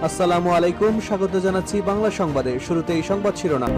আসসালামু আলাইকুম, স্বাগত জানাচ্ছি বাংলা সংবাদে। শুরুতেই সংবাদ শিরোনাম।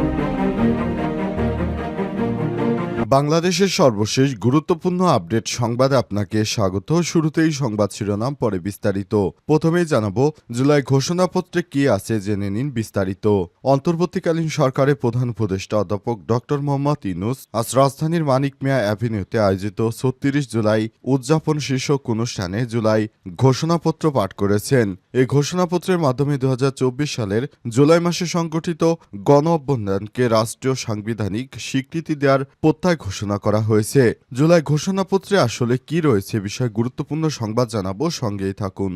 বাংলাদেশের সর্বশেষ গুরুত্বপূর্ণ আপডেট সংবাদে আপনাকে স্বাগত। শুরুতেই সংবাদ শিরোনাম, পরে বিস্তারিত। প্রথমেই জানাবো জুলাই ঘোষণাপত্রে কি আছে জেনে নিন বিস্তারিত। অন্তর্বর্তীকালীন সরকারের প্রধান উপদেষ্টা অধ্যাপক ডক্টর মোহাম্মদ ইউনূস আজ রাজধানীর মানিক মিয়া অ্যাভিনিউতে আয়োজিত ৩৬ জুলাই উদযাপন শীর্ষক অনুষ্ঠানে জুলাই ঘোষণাপত্র পাঠ করেছেন। এই ঘোষণাপত্রের মাধ্যমে ২০২৪ সালের জুলাই মাসে সংগঠিত গণ অভ্যুত্থানকে রাষ্ট্রীয় সাংবিধানিক স্বীকৃতি দেওয়ার প্রত্যয় ঘোষণা করা হয়েছে। জুলাই ঘোষণাপত্রে আসলে কি রয়েছে বিষয়ে গুরুত্বপূর্ণ সংবাদ জানাবো, সঙ্গেই থাকুন।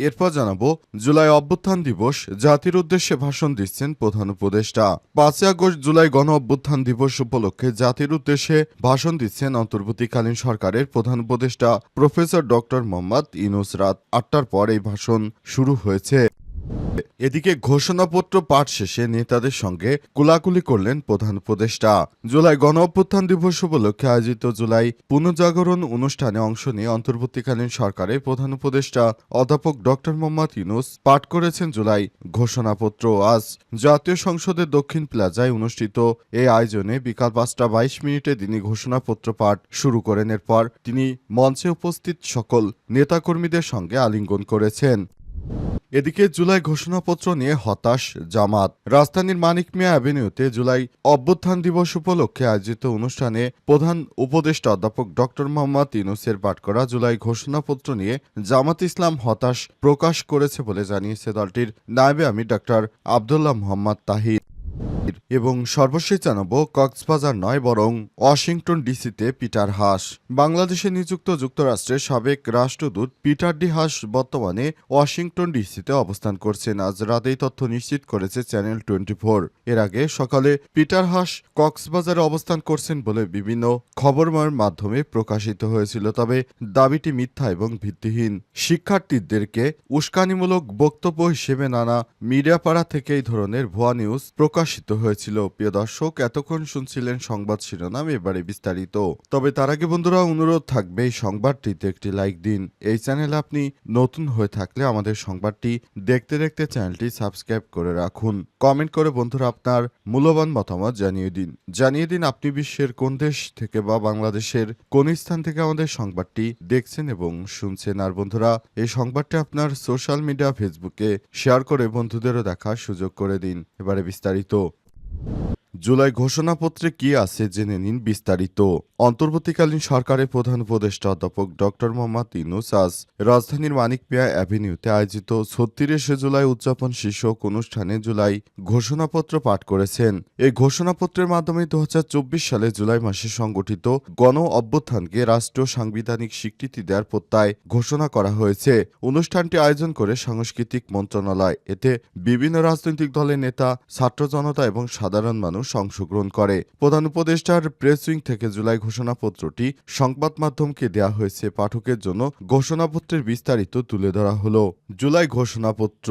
এরপর জানাবো জুলাই অভ্যুত্থান দিবস, জাতির উদ্দেশ্যে ভাষণ দিচ্ছেন প্রধান উপদেষ্টা। ৫ই আগস্ট জুলাই গণ অভ্যুত্থান দিবস উপলক্ষে জাতির উদ্দেশ্যে ভাষণ দিচ্ছেন অন্তর্বর্তীকালীন সরকারের প্রধান উপদেষ্টা প্রফেসর ডক্টর মোহাম্মদ ইউনূস। রাত ৮টার পর এই ভাষণ শুরু হয়েছে। এদিকে ঘোষণাপত্র পাঠ শেষে নেতাদের সঙ্গে কোলাকুলি করলেন প্রধান উপদেষ্টা। জুলাই গণ অভ্যুত্থান দিবস উপলক্ষে আয়োজিত জুলাই পুনর্জাগরণ অনুষ্ঠানে অংশ নিয়ে অন্তর্বর্তীকালীন সরকারের প্রধান উপদেষ্টা অধ্যাপক ডক্টর মোহাম্মদ ইউনূস পাঠ করেছেন জুলাই ঘোষণাপত্র। আজ জাতীয় সংসদের দক্ষিণ প্লাজায় অনুষ্ঠিত এই আয়োজনে বিকাল ৫টা ২২ তিনি ঘোষণাপত্র পাঠ শুরু করেন। এরপর তিনি মঞ্চে উপস্থিত সকল নেতাকর্মীদের সঙ্গে আলিঙ্গন করেছেন। এদিকে জুলাই ঘোষণাপত্র নিয়ে হতাশ জামাত। রাজধানীর মানিক মিয়া অ্যাভিনিউতে জুলাই অভ্যুত্থান দিবস উপলক্ষে আয়োজিত অনুষ্ঠানে প্রধান উপদেষ্টা অধ্যাপক ডক্টর মোহাম্মদ ইউনূসের পাঠ করা জুলাই ঘোষণাপত্র নিয়ে জামাত ইসলাম হতাশ প্রকাশ করেছে বলে জানিয়েছে দলটির নায়েবে আমির ডক্টর আব্দুল্লাহ মোহাম্মদ তাহির। এবং সর্বশেষ জানাবো কক্সবাজার নয় বরং ওয়াশিংটন ডিসিতে পিটার হাস। বাংলাদেশে নিযুক্ত যুক্তরাষ্ট্রের সাবেক রাষ্ট্রদূত পিটার ডি হাস বর্তমানে ওয়াশিংটন ডিসিতে অবস্থান করছেন। আজ রাতেই তথ্য নিশ্চিত করেছে চ্যানেল 24। এর আগে সকালে পিটার হাস কক্সবাজারে অবস্থান করছেন বলে বিভিন্ন খবরের মাধ্যমে প্রকাশিত হয়েছিল, তবে দাবিটি মিথ্যা এবং ভিত্তিহীন। শিক্ষার্থীদেরকে উস্কানিমূলক বক্তব্য হিসেবে নানা মিডিয়াপাড়া থেকে এই ধরনের ভুয়া নিউজ প্রকাশিত হয়েছিল। প্রিয় দর্শক, এতক্ষণ শুনছিলেন সংবাদ শিরোনাম, এবারে বিস্তারিত। তবে তার আগে বন্ধুরা অনুরোধ থাকবে এই সংবাদটিতে একটি লাইক দিন। এই চ্যানেলে আপনি নতুন হয়ে থাকলে আমাদের সংবাদটি দেখতে দেখতে চ্যানেলটি সাবস্ক্রাইব করে রাখুন। কমেন্ট করে বন্ধুরা আপনার মূল্যবান মতামত জানিয়ে দিন আপনি বিশ্বের কোন দেশ থেকে বা বাংলাদেশের কোন স্থান থেকে আমাদের সংবাদটি দেখছেন এবং শুনছেন। আর বন্ধুরা, এই সংবাদটি আপনার সোশ্যাল মিডিয়া ফেসবুকে শেয়ার করে বন্ধুদেরও দেখার সুযোগ করে দিন। এবারে বিস্তারিত। জুলাই ঘোষণাপত্রে কি আছে জেনে নিন বিস্তারিত। অন্তর্বর্তীকালীন সরকারের প্রধান উপদেষ্টা অধ্যাপক ডক্টর মোহাম্মদ ইউনূস আজ রাজধানীর মানিক মিয়া অ্যাভিনিউতে আয়োজিত ৩৬ জুলাই উদযাপন শীর্ষক অনুষ্ঠানে জুলাই ঘোষণাপত্র পাঠ করেছেন। এই ঘোষণাপত্রের মাধ্যমে ২০২৪ সালে জুলাই মাসে সংগঠিত গণ অভ্যুত্থানকে রাষ্ট্রীয় সাংবিধানিক স্বীকৃতি দেওয়ার প্রত্যয় ঘোষণা করা হয়েছে। অনুষ্ঠানটি আয়োজন করে সাংস্কৃতিক মন্ত্রণালয়। এতে বিভিন্ন রাজনৈতিক দলের নেতা, ছাত্র জনতা এবং সাধারণ মানুষ অংশগ্রহণ করে। প্রধান উপদেষ্টার প্রেস উইং থেকে জুলাই ঘোষণাপত্রটি সংবাদ মাধ্যমকে দেয়া হয়েছে। পাঠকের জন্য ঘোষণাপত্রের বিস্তারিত তুলে ধরা হলো। জুলাই ঘোষণাপত্র।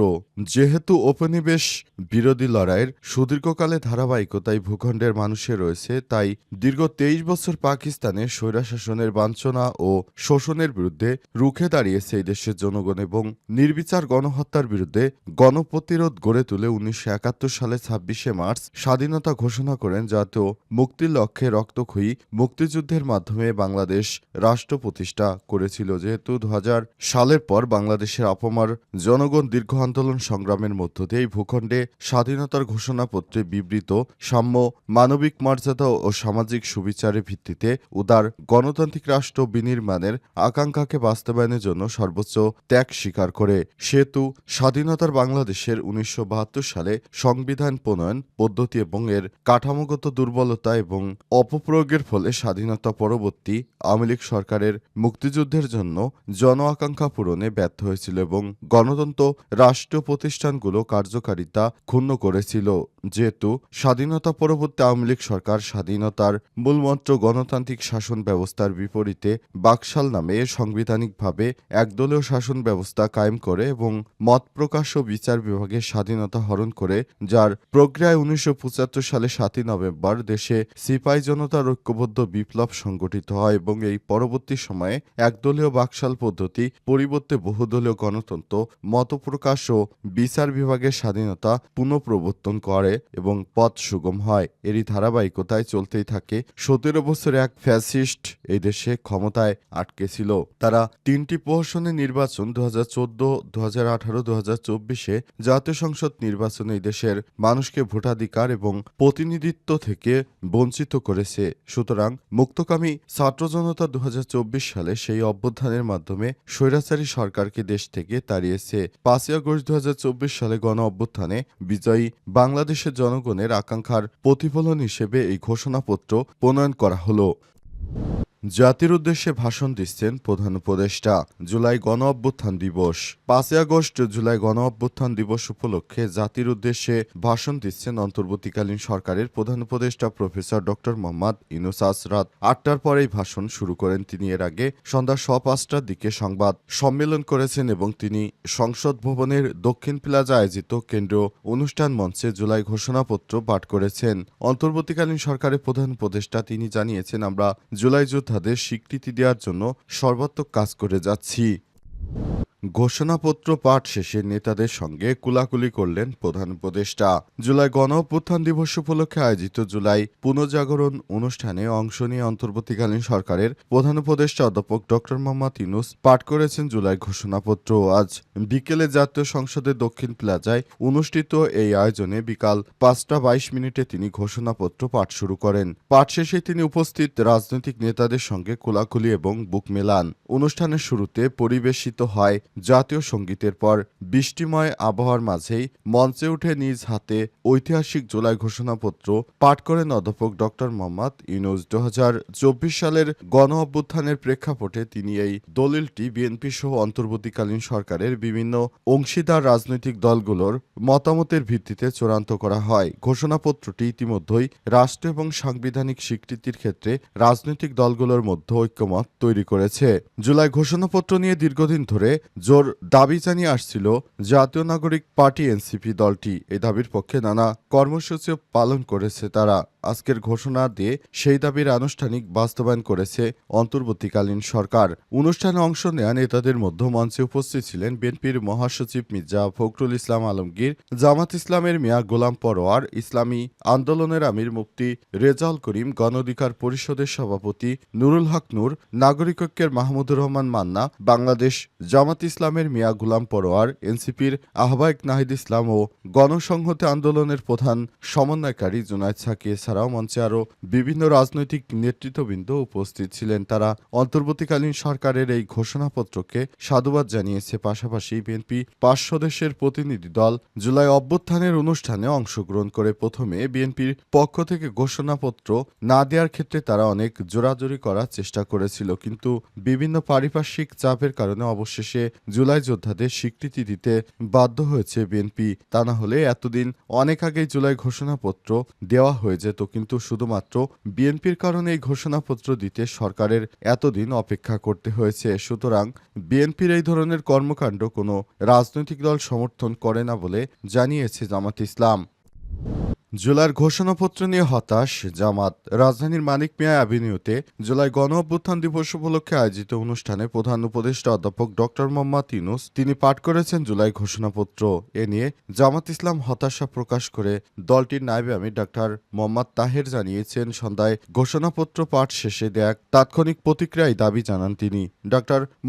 যেহেতু উপনিবেশ বিরোধী লড়াইয়ের সুদীর্ঘকালে ধারাবাহিকতায় ভূখণ্ডের মানুষের রয়েছে, তাই দীর্ঘ ২৩ বছর পাকিস্তানের স্বৈরশাসনের বাঞ্ছনা ও শোষণের বিরুদ্ধে রুখে দাঁড়িয়েছে এই দেশের জনগণ এবং নির্বিচার গণহত্যার বিরুদ্ধে গণপ্রতিরোধ গড়ে তুলে ১৯৭১ সালে ২৬শে মার্চ স্বাধীনতা ঘোষণা করেন। জাতীয় মুক্তির লক্ষ্যে রক্তক্ষয়ী মুক্তিযুদ্ধের মাধ্যমে বাংলাদেশ রাষ্ট্র প্রতিষ্ঠা করেছিল। যেহেতু ২০০০ সালের পর বাংলাদেশের অপমার জনগণ দীর্ঘ আন্দোলন সংগ্রামের মধ্য দিয়ে এই ভূখণ্ডে স্বাধীনতার ঘোষণাপত্রে বিবৃত সাম্য, মানবিক মর্যাদা ও সামাজিক সুবিচারের ভিত্তিতে উদার গণতান্ত্রিক রাষ্ট্র বিনির্মাণের আকাঙ্ক্ষাকে বাস্তবায়নের জন্য সর্বোচ্চ ত্যাগ স্বীকার করে। সেতু স্বাধীনতার বাংলাদেশের ১৯৭২ সালে সংবিধান প্রণয়ন পদ্ধতি এবং এর কাঠামোগত দুর্বলতা এবং অপপ্রয়োগের ফলে স্বাধীনতা পরবর্তী আওয়ামী লীগ সরকারের মুক্তিযুদ্ধের জন্য জন আকাঙ্ক্ষা পূরণে ব্যর্থ হয়েছিল এবং গণতন্ত্র রাষ্ট্রীয় প্রতিষ্ঠানগুলো কার্যকারিতা ক্ষুণ্ণ করেছিল। যেহেতু স্বাধীনতা পরবর্তী আওয়ামী লীগ সরকার স্বাধীনতার মূলমন্ত্র গণতান্ত্রিক শাসন ব্যবস্থার বিপরীতে বাকশাল নামে সাংবিধানিকভাবে একদলীয় শাসন ব্যবস্থা কায়েম করে এবং মত প্রকাশ ও বিচার বিভাগের স্বাধীনতা হরণ করে, যার প্রক্রিয়ায় ১৯৭৫ সালে ৭ই নভেম্বর দেশে সিপাহী জনতার ঐক্যবদ্ধ বিপ্লব সংগঠিত হয় এবং এই পরবর্তী সময়ে একদলীয় বাকশাল পদ্ধতি পরিবর্তে বহুদলীয় গণতন্ত্র মতপ্রকাশ ও বিচার বিভাগের স্বাধীনতা পুনঃপ্রবর্তন করে এবং পথ সুগম হয়। এরই ধারাবাহিকতায় চলতেই থাকে। ১৭ বছরে এক ফ্যাসিস্ট এই দেশে ক্ষমতায় আটকে ছিল। তারা ৩টি প্রহসনের নির্বাচন ২০১৪, ২০১৮, ২০২৪-এ জাতীয় সংসদ নির্বাচনে এই দেশের মানুষকে ভোটাধিকার এবং প্রতিনিধিত্ব থেকে বঞ্চিত করেছে। সুতরাং মুক্তকামী ছাত্র জনতা ২০২৪ সালে সেই অভ্যুত্থানের মাধ্যমে স্বৈরাচারী সরকারকে দেশ থেকে তাড়িয়েছে। ৫ই আগস্ট ২০২৪ সালে গণ অভ্যুত্থানে বিজয়ী বাংলাদেশের জনগণের আকাঙ্ক্ষার প্রতিফলন হিসেবে এই ঘোষণাপত্র প্রণয়ন করা হলো। জাতির উদ্দেশ্যে ভাষণ দিচ্ছেন প্রধান উপদেষ্টা। জুলাই গণ অভ্যুত্থান দিবস। ৫ই আগস্ট জুলাই গণ অভ্যুত্থান দিবস উপলক্ষে জাতির উদ্দেশ্যে ভাষণ দিচ্ছেন অন্তর্বর্তীকালীন সরকারের প্রধান উপদেষ্টা প্রফেসর ড. মোহাম্মদ ইউনূস। রাত ৮টার পরেই ভাষণ শুরু করেন তিনি। এর আগে সন্ধ্যা ৫:০৫টার দিকে সংবাদ সম্মেলন করেছেন এবং তিনি সংসদ ভবনের দক্ষিণ প্লাজা আয়োজিত কেন্দ্রীয় অনুষ্ঠান মঞ্চে জুলাই ঘোষণাপত্র পাঠ করেছেন। অন্তর্বর্তীকালীন সরকারের প্রধান উপদেষ্টা তিনি জানিয়েছেন, আমরা জুলাই যোদ্ধাদের স্বীকৃতি দেওয়ার জন্য সর্বাত্মক কাজ করে যাচ্ছি। ঘোষণাপত্র পাঠ শেষে নেতাদের সঙ্গে কুলাকুলি করলেন প্রধান উপদেষ্টা। জুলাই গণ অভ্যুত্থান দিবস উপলক্ষে আয়োজিত জুলাই পুনর্জাগরণ অনুষ্ঠানে অংশ নিয়ে অন্তর্বর্তীকালীন সরকারের প্রধান উপদেষ্টা অধ্যাপক ড. মোহাম্মদ ইউনূস পাঠ করেছেন জুলাই ঘোষণাপত্র। আজ বিকেলে জাতীয় সংসদের দক্ষিণ প্লাজায় অনুষ্ঠিত এই আয়োজনে বিকাল ৫টা ২২ মিনিটে তিনি ঘোষণাপত্র পাঠ শুরু করেন। পাঠ শেষে তিনি উপস্থিত রাজনৈতিক নেতাদের সঙ্গে কোলাকুলি এবং বুক মেলান। অনুষ্ঠানের শুরুতে পরিবেশিত হয় জাতীয় সঙ্গীতের পর বৃষ্টিময় আবহাওয়ার মাঝেই মঞ্চে উঠে নিজ হাতে ঐতিহাসিক জুলাই ঘোষণাপত্র পাঠ করেন অধ্যাপক ড. মোহাম্মদ ইউনূস। ২০২৪ সালের গণ অভ্যুত্থানের প্রেক্ষাপটে তিনি এই দলিলটি বিএনপি সহ অন্তর্বর্তীকালীন সরকারের বিভিন্ন অংশীদার রাজনৈতিক দলগুলোর মতামতের ভিত্তিতে চূড়ান্ত করা হয়। ঘোষণাপত্রটি ইতিমধ্যেই রাষ্ট্র এবং সাংবিধানিক স্বীকৃতির ক্ষেত্রে রাজনৈতিক দলগুলোর মধ্যে ঐক্যমত তৈরি করেছে। জুলাই ঘোষণাপত্র নিয়ে দীর্ঘদিন ধরে জোর দাবি জানিয়ে আসছিল জাতীয় নাগরিক পার্টি এনসিপি দলটি। এই দাবির পক্ষে নানা কর্মসূচিও পালন করেছে তারা। আজকের ঘোষণা দিয়ে সেই দাবির আনুষ্ঠানিক বাস্তবায়ন করেছে অন্তর্বর্তীকালীন সরকার। অনুষ্ঠানে অংশ নেয়া নেতাদের মধ্যে মঞ্চে উপস্থিত ছিলেন বিএনপির মহাসচিব মির্জা ফখরুল ইসলাম আলমগীর, জামাত ইসলামের মিয়া গোলাম পরোয়ার, ইসলামী আন্দোলনের আমির মুফতি রেজাউল করিম, গণ অধিকার পরিষদের সভাপতি নুরুল হক নূর, নাগরিক ঐক্যের মাহমুদুর রহমান মান্না, বাংলাদেশ জামাত ইসলামের মিয়া গোলাম পরোয়ার, এনসিপির আহ্বায়ক নাহিদ ইসলাম ও গণসংহতি আন্দোলনের প্রধান সমন্বয়কারী জুনায়েদ সাকি এছাড়াও মঞ্চে আরও বিভিন্ন রাজনৈতিক নেতৃত্ববৃন্দ উপস্থিত ছিলেন। তারা অন্তর্বর্তীকালীন সরকারের এই ঘোষণাপত্রকে সাধুবাদ জানিয়েছে। পাশাপাশি বিএনপি ৫ সদস্যের প্রতিনিধি দল জুলাই অভ্যুত্থানের অনুষ্ঠানে অংশগ্রহণ করে। প্রথমে বিএনপির পক্ষ থেকে ঘোষণাপত্র না দেওয়ার ক্ষেত্রে তারা অনেক জোরাজুরি করার চেষ্টা করেছিল, কিন্তু বিভিন্ন পারিপার্শ্বিক চাপের কারণে অবশেষে জুলাই যোদ্ধাদের স্বীকৃতি দিতে বাধ্য হয়েছে বিএনপি। তা না হলে এতদিন অনেক আগেই জুলাই ঘোষণাপত্র দেওয়া হয়ে যেত, কিন্তু শুধুমাত্র বিএনপির কারণে এই ঘোষণাপত্র দিতে সরকারের এতদিন অপেক্ষা করতে হয়েছে। সুতরাং বিএনপির এই ধরনের কর্মকাণ্ড কোনো রাজনৈতিক দল সমর্থন করে না বলে জানিয়েছে জামাত ইসলাম। জুলাইয়ের ঘোষণাপত্র নিয়ে হতাশ জামাত। রাজধানীর মানিক মিয়া অ্যাভিনিউতে জুলাই গণ অভ্যুত্থান দিবস উপলক্ষে আয়োজিত অনুষ্ঠানে প্রধান উপদেষ্টা অধ্যাপক ড. মোহাম্মদ ইউনূস তিনি পাঠ করেছেন জুলাই ঘোষণাপত্র। এ নিয়ে জামাত ইসলাম হতাশা প্রকাশ করে দলটির নায়েবে আমির ডা. মোহাম্মদ তাহের জানিয়েছেন, সন্ধ্যায় ঘোষণাপত্র পাঠ শেষে দেয়া তাৎক্ষণিক প্রতিক্রিয়ায় দাবি জানান তিনি। ডা.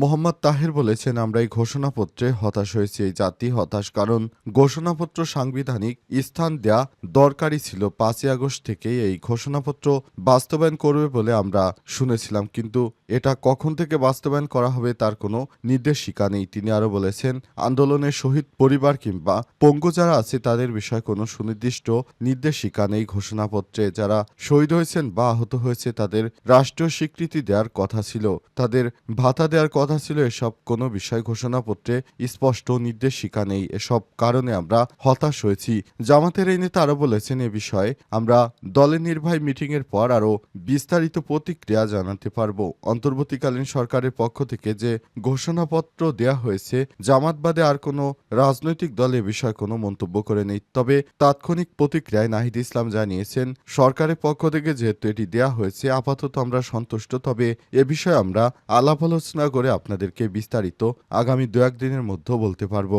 মোহাম্মদ তাহের বলেছেন, আমরা এই ঘোষণাপত্রে হতাশ হয়েছি। এই জাতি হতাশ, কারণ ঘোষণাপত্র সাংবিধানিক স্থান দেয়া দরকারই ছিল। ৫ই আগস্ট থেকেই এই ঘোষণাপত্র বাস্তবায়ন করবে বলে আমরা শুনেছিলাম, কিন্তু এটা কখন থেকে বাস্তবায়ন করা হবে তার কোনো নির্দেশিকা নেই। তিনি আরও বলেছেন, আন্দোলনের শহীদ পরিবার কিংবা পঙ্গু যারা আছে তাদের বিষয়ে কোনো সুনির্দিষ্ট নির্দেশিকা নেই ঘোষণাপত্রে। যারা শহীদ হয়েছেন বা আহত হয়েছে তাদের রাষ্ট্রীয় স্বীকৃতি দেওয়ার কথা ছিল, তাদের ভাতা দেওয়ার কথা ছিল। এসব কোনো বিষয় ঘোষণাপত্রে স্পষ্ট নির্দেশিকা নেই। এসব কারণে আমরা হতাশ হয়েছি। জামাতের এই নেতা আরও বলেছেন, এ বিষয়ে আমরা দলের নির্বাহী মিটিংয়ের পর আরও বিস্তারিত প্রতিক্রিয়া জানাতে পারব। অন্তর্বর্তীকালীন সরকারের পক্ষ থেকে যে ঘোষণাপত্র দেয়া হয়েছে, জামাত বাদে আর কোনো রাজনৈতিক দল এ বিষয়ে কোনো মন্তব্য করে নেই। তবে তাৎক্ষণিক প্রতিক্রিয়ায় নাহিদ ইসলাম জানিয়েছেন, সরকারের পক্ষ থেকে যেহেতু এটি দেয়া হয়েছে আপাতত আমরা সন্তুষ্ট, তবে এ বিষয়ে আমরা আলাপ আলোচনা করে আপনাদেরকে বিস্তারিত আগামী 2-1 দিনের মধ্যে বলতে পারব।